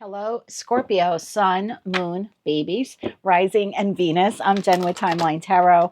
Hello, Scorpio, Sun, Moon, babies, Rising, and Venus. I'm Jen with Timeline Tarot.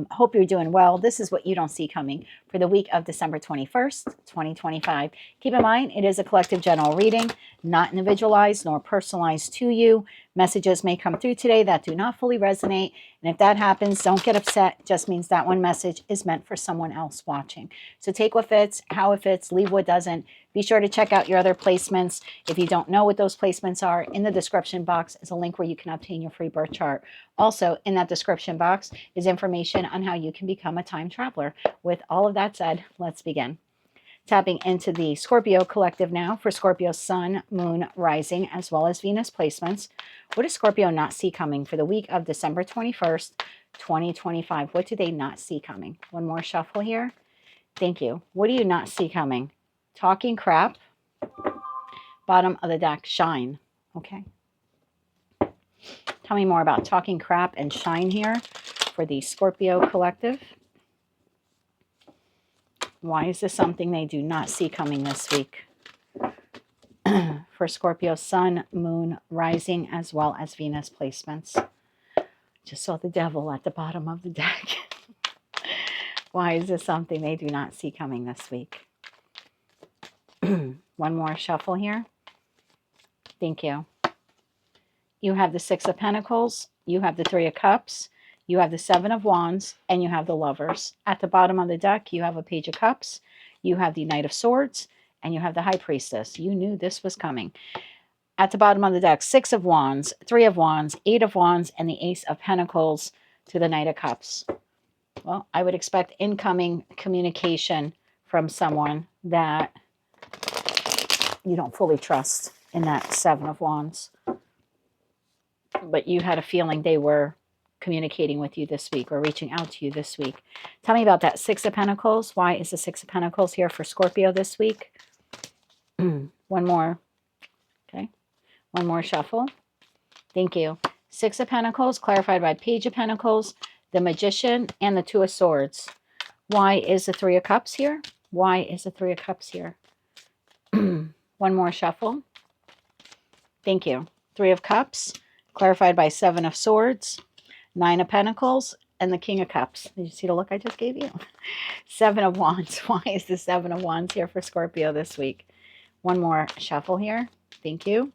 Hope you're doing well. This is what you don't see coming for the week of December 21st, 2025. Keep in mind, it is a collective general reading, not individualized nor personalized to you. Messages may come through today that do not fully resonate. And if that happens, don't get upset. It just means that one message is meant for someone else watching. So take what fits, how it fits, leave what doesn't. Be sure to check out your other placements. If you don't know what those placements are, in the description box is a link where you can obtain your free birth chart. Also, in that description box is information on how you can become a time traveler. With all of that said, let's begin. Tapping into the Scorpio collective now for Scorpio Sun, Moon, Rising, as well as Venus placements. What does Scorpio not see coming for the week of December 21st, 2025? What do they not see coming? One more shuffle here. Thank you. What do you not see coming? Talking crap. Bottom of the deck, shine. Okay. Tell me more about talking crap and shine here for the Scorpio collective. Why is this something they do not see coming this week? For Scorpio Sun, Moon, Rising, as well as Venus placements. Just saw the devil at the bottom of the deck. Why is this something they do not see coming this week? One more shuffle here. Thank you. You have the Six of Pentacles, you have the Three of Cups, you have the Seven of Wands, and you have the Lovers. At the bottom of the deck, you have a Page of Cups, you have the Knight of Swords, and you have the High Priestess. You knew this was coming. At the bottom of the deck, Six of Wands, Three of Wands, Eight of Wands, and the Ace of Pentacles to the Knight of Cups. Well, I would expect incoming communication from someone that you don't fully trust in that Seven of Wands. But you had a feeling they were communicating with you this week or reaching out to you this week. Tell me about that Six of Pentacles. Why is the Six of Pentacles here for Scorpio this week? One more. Okay. One more shuffle. Thank you. Six of Pentacles, clarified by Page of Pentacles, the Magician, and the Two of Swords. Why is the Three of Cups here? Why is the Three of Cups here? One more shuffle. Thank you. Three of Cups, clarified by Seven of Swords, Nine of Pentacles, and the King of Cups. Did you see the look I just gave you? Seven of Wands. Why is the Seven of Wands here for Scorpio this week? One more shuffle here. Thank you.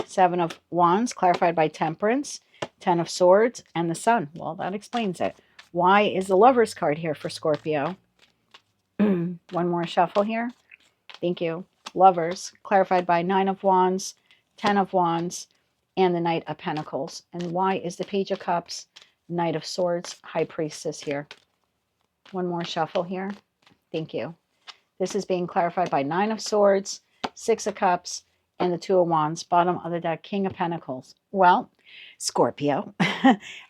Seven of Wands, clarified by Temperance, Ten of Swords, and the Sun. Well, that explains it. Why is the Lover's card here for Scorpio? One more shuffle here. Thank you. Lovers, clarified by Nine of Wands, Ten of Wands, and the Knight of Pentacles. And why is the Page of Cups, Knight of Swords, High Priestess here? One more shuffle here. Thank you. This is being clarified by Nine of Swords, Six of Cups, and the Two of Wands. Bottom of the deck, King of Pentacles. Well, Scorpio,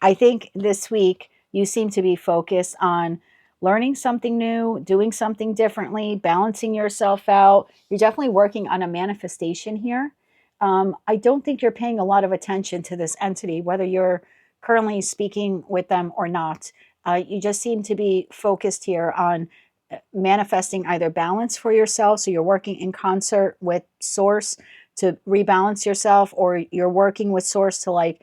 I think this week you seem to be focused on learning something new, doing something differently, balancing yourself out. You're definitely working on a manifestation here. I don't think you're paying a lot of attention to this entity, whether you're currently speaking with them or not. You just seem to be focused here on manifesting either balance for yourself. So you're working in concert with Source to rebalance yourself, or you're working with Source to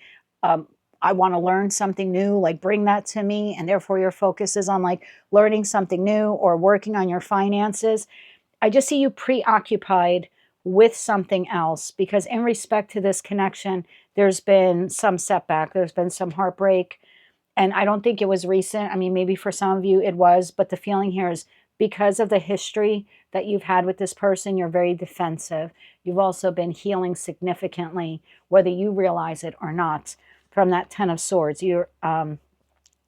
I want to learn something new, like bring that to me. And therefore your focus is on like learning something new or working on your finances. I just see you preoccupied with something else, because in respect to this connection, there's been some setback, there's been some heartbreak, and I don't think it was recent. I mean, maybe for some of you it was, but the feeling here is because of the history that you've had with this person, you're very defensive. You've also been healing significantly, whether you realize it or not, from that Ten of Swords. You're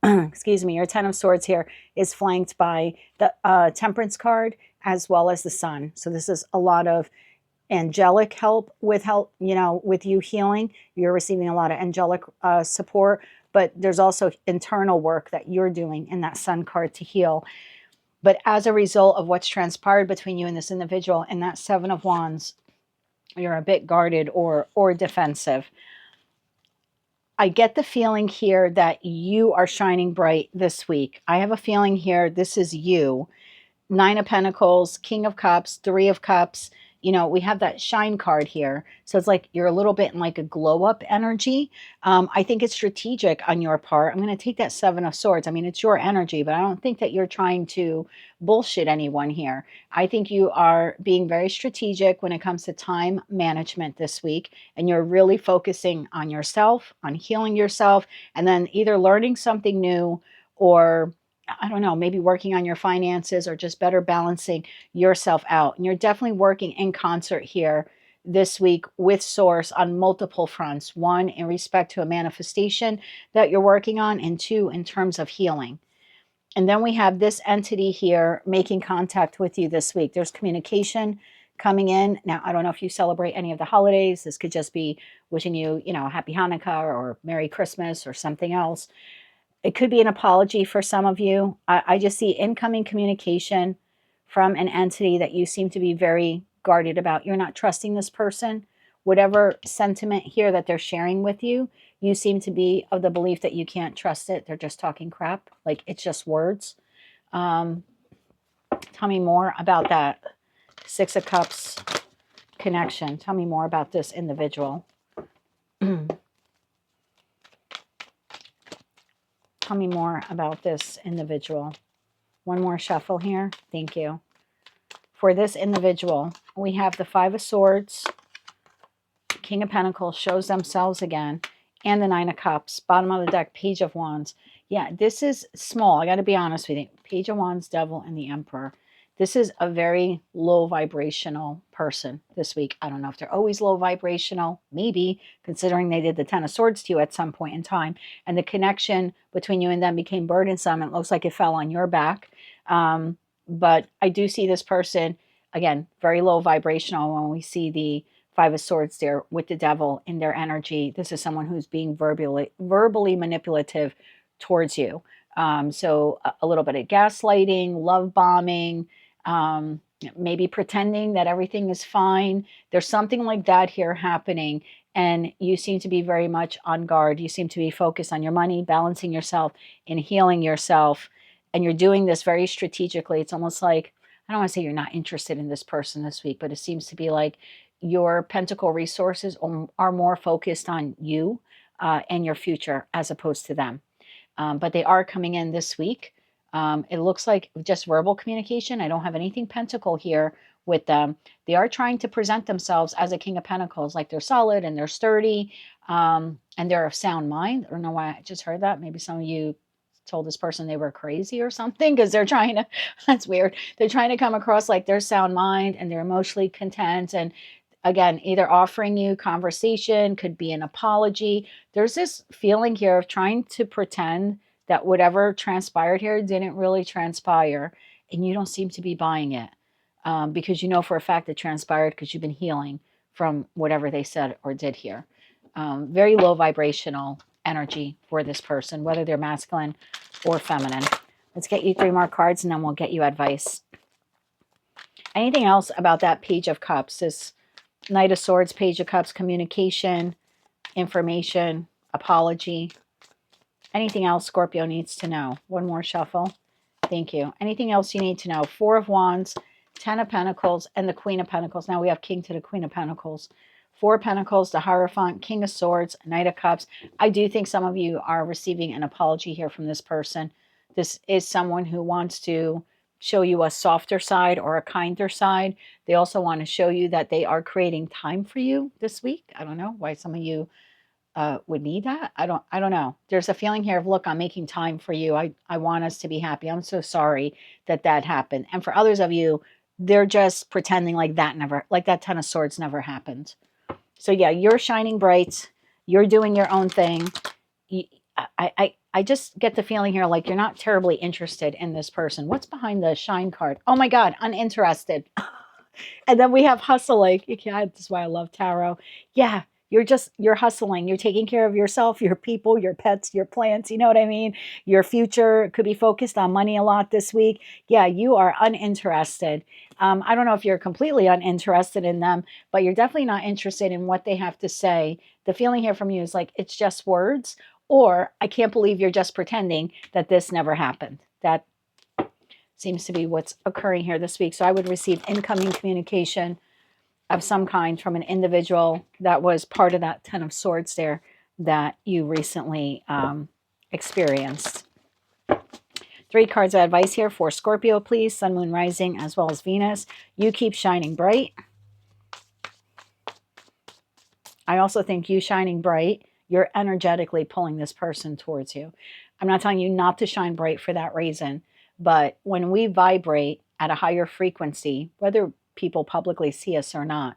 excuse me, your Ten of Swords here is flanked by the Temperance card as well as the Sun. So this is a lot of angelic help, with you healing. You're receiving a lot of angelic support, but there's also internal work that you're doing in that Sun card to heal. But as a result of what's transpired between you and this individual in that Seven of Wands, you're a bit guarded or defensive. I get the feeling here that you are shining bright this week. I have a feeling here this is you. Nine of Pentacles, King of Cups, Three of Cups. you know, we have that shine card here. So it's like you're a little bit in like a glow up energy. I think it's strategic on your part. I'm going to take that Seven of Swords. I mean, it's your energy, but I don't think that you're trying to bullshit anyone here. I think you are being very strategic when it comes to time management this week, and you're really focusing on yourself, on healing yourself, and then either learning something new or I don't know, maybe working on your finances or just better balancing yourself out. And you're definitely working in concert here this week with Source on multiple fronts. One, in respect to a manifestation that you're working on, and two, in terms of healing. And then we have this entity here making contact with you this week. There's communication coming in. Now, I don't know if you celebrate any of the holidays. This could just be wishing you, you know, Happy Hanukkah or Merry Christmas or something else. It could be an apology for some of you. I just see incoming communication from an entity that you seem to be very guarded about. You're not trusting this person. Whatever sentiment here that they're sharing with you, you seem to be of the belief that you can't trust it. They're just talking crap. Like it's just words. Tell me more about that Six of Cups connection. Tell me more about this individual. Tell me more about this individual. One more shuffle here. Thank you. For this individual, we have the Five of Swords, King of Pentacles shows themselves again, and the Nine of Cups. Bottom of the deck, Page of Wands. Yeah, this is small. I got to be honest with you. Page of Wands, Devil, and the Emperor. This is a very low vibrational person this week. I don't know if they're always low vibrational. Maybe, considering they did the Ten of Swords to you at some point in time. And the connection between you and them became burdensome. It looks like it fell on your back. But I do see this person, again, very low vibrational when we see the Five of Swords there with the Devil in their energy. This is someone who's being verbally manipulative towards you. So a little bit of gaslighting, love bombing, maybe pretending that everything is fine. There's something like that here happening. And you seem to be very much on guard. You seem to be focused on your money, balancing yourself, and healing yourself. And you're doing this very strategically. It's almost like, I don't want to say you're not interested in this person this week, but it seems to be like your pentacle resources are more focused on you and your future as opposed to them. But they are coming in this week. It looks like just verbal communication. I don't have anything pentacle here with them. They are trying to present themselves as a King of Pentacles, like they're solid and they're sturdy and they're of sound mind. I don't know why I just heard that. Maybe some of you told this person they were crazy or something because they're trying to, that's weird. They're trying to come across like they're sound mind and they're emotionally content. And again, either offering you conversation, could be an apology. There's this feeling here of trying to pretend that whatever transpired here didn't really transpire, and you don't seem to be buying it because you know for a fact it transpired because you've been healing from whatever they said or did here. Very low vibrational energy for this person, whether they're masculine or feminine. Let's get you 3 more cards and then we'll get you advice. Anything else about that Page of Cups? This Knight of Swords, Page of Cups, communication, information, apology. Anything else Scorpio needs to know? One more shuffle. Thank you. Anything else you need to know? 4 of Wands, 10 of Pentacles, and the Queen of Pentacles. Now we have King to the Queen of Pentacles. 4 Pentacles, the Hierophant, King of Swords, Knight of Cups. I do think some of you are receiving an apology here from this person. This is someone who wants to show you a softer side or a kinder side. They also want to show you that they are creating time for you this week. I don't know why some of you would need that. I don't know. There's a feeling here of, look, I'm making time for you. I want us to be happy. I'm so sorry that happened. And for others of you, they're just pretending like that Ten of Swords never happened. So yeah, you're shining bright. You're doing your own thing. I just get the feeling here like you're not terribly interested in this person. What's behind the shine card? Oh my God, uninterested. And then we have hustling. Yeah, that's why I love tarot. Yeah, you're hustling. You're taking care of yourself, your people, your pets, your plants. You know what I mean? Your future could be focused on money a lot this week. Yeah, you are uninterested. I don't know if you're completely uninterested in them, but you're definitely not interested in what they have to say. The feeling here from you is like, it's just words, or I can't believe you're just pretending that this never happened. That seems to be what's occurring here this week. So I would receive incoming communication of some kind from an individual that was part of that Ten of Swords there that you recently experienced. 3 cards of advice here for Scorpio, please. Sun, Moon, Rising, as well as Venus. You keep shining bright. I also think you shining bright, you're energetically pulling this person towards you. I'm not telling you not to shine bright for that reason, but when we vibrate at a higher frequency, whether people publicly see us or not,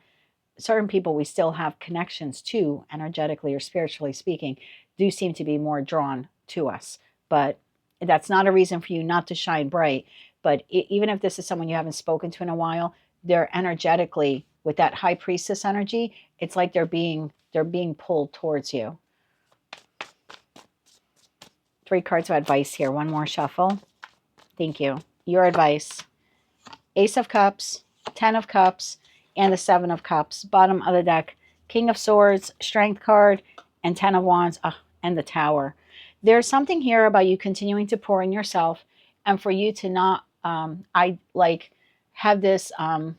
certain people we still have connections to, energetically or spiritually speaking, do seem to be more drawn to us. But that's not a reason for you not to shine bright. But even if this is someone you haven't spoken to in a while, they're energetically, with that high priestess energy, it's like they're being pulled towards you. 3 cards of advice here. One more shuffle. Thank you. Your advice. Ace of Cups, 10 of Cups, and the 7 of Cups. Bottom of the deck, King of Swords, Strength card, and 10 of Wands, and the Tower. There's something here about you continuing to pour in yourself, and for you to not, have this, I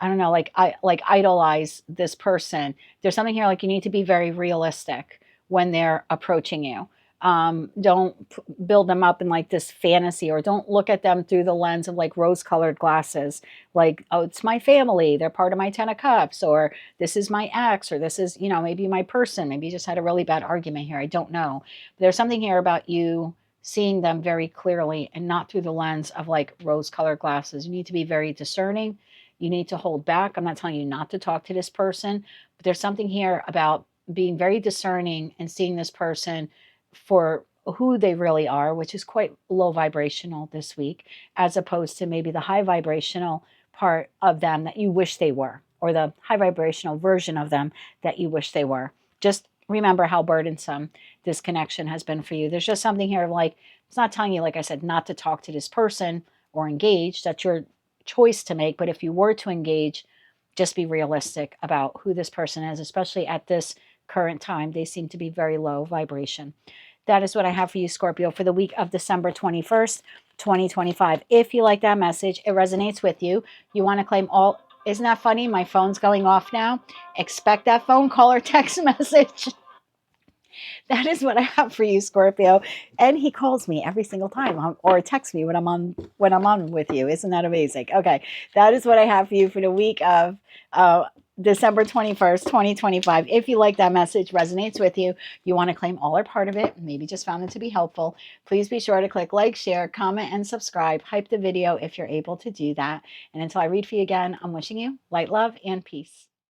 don't know, idolize this person. There's something here like you need to be very realistic when they're approaching you. Don't build them up in like this fantasy, or don't look at them through the lens of like rose-colored glasses. Like, oh, it's my family. They're part of my 10 of Cups, or this is my ex, or this is, maybe my person. Maybe you just had a really bad argument here. I don't know. But there's something here about you seeing them very clearly and not through the lens of like rose-colored glasses. You need to be very discerning. You need to hold back. I'm not telling you not to talk to this person, but there's something here about being very discerning and seeing this person for who they really are, which is quite low vibrational this week, as opposed to maybe the high vibrational part of them that you wish they were, or the high vibrational version of them that you wish they were. Just remember how burdensome this connection has been for you. There's just something here like, it's not telling you, like I said, not to talk to this person or engage. That's your choice to make. But if you were to engage, just be realistic about who this person is, especially at this current time. They seem to be very low vibration. That is what I have for you, Scorpio, for the week of December 21st, 2025. If you like that message, it resonates with you, you want to claim all, isn't that funny? My phone's going off now. Expect that phone call or text message. That is what I have for you, Scorpio. And he calls me every single time, or texts me when I'm on with you. Isn't that amazing? Okay, that is what I have for you for the week of December 21st, 2025. If you like that message, resonates with you, you want to claim all or part of it, maybe just found it to be helpful, please be sure to click like, share, comment, and subscribe. Hype the video if you're able to do that. And until I read for you again, I'm wishing you light, love, and peace.